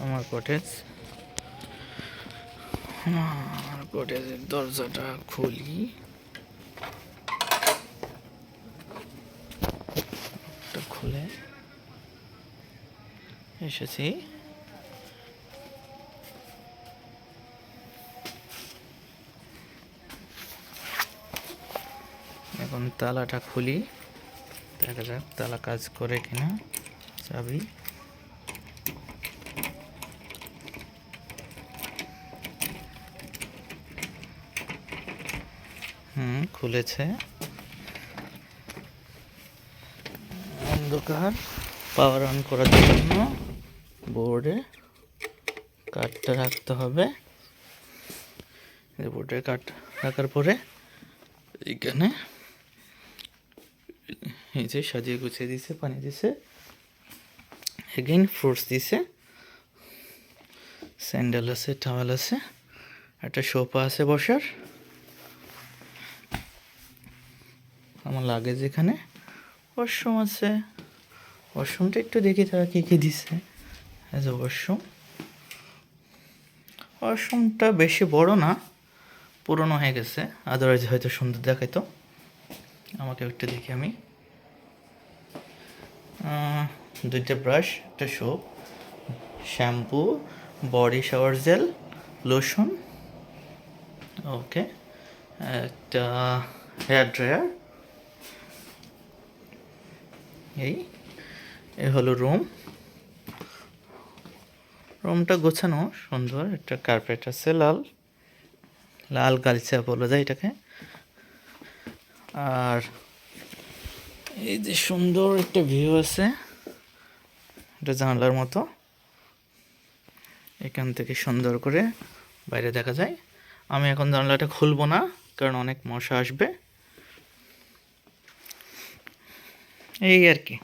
আমার কটেজের দরজাটা খুলি, খুলে এসেছি। এখন তালাটা খুলি, দেখা যাক তালা কাজ করে কিনা। চাবি, খুলেছে। অন্ধকার, পাওয়ার অন করার জন্য বোর্ডে কাঠটা রাখতে হবে। বোর্ডে কাঠ রাখার পরে এইখানে এই যে সাজিয়ে গুছিয়ে দিছে, পানি দিছে, এগেইন ফ্রুটস দিছে, স্যান্ডেল আছে, টাওয়াল আছে, একটা সোফা আছে বসার। আমার লাগেজ এখানে, ওয়াশরুম আছে। ওয়াশরুমটা একটু দেখি তারা কী কী দিছে। অ্যাজ এ ওয়াশরুমটা বেশি বড় না, পুরনো হয়ে গেছে, আদারওয়াইজ হয়তো সুন্দর দেখাইতো। আমাকে একটু দেখি আমি। দুইটা ব্রাশ, একটা soap, shampoo, body shower gel, lotion, okay, একটা হেয়ার ড্রায়ার। এই হলো রুমটা গোছানো সুন্দর। একটা কার্পেট আছে, লাল গালিচা বলা যায় এটাকে। আর এই যে সুন্দর একটা ভিউ আছে, এটা জানলার মতো, এখান থেকে সুন্দর করে বাইরে দেখা যায়। আমি এখন জানলাটা খুলবো না, কারণ অনেক মশা আসবে, এই আর কি।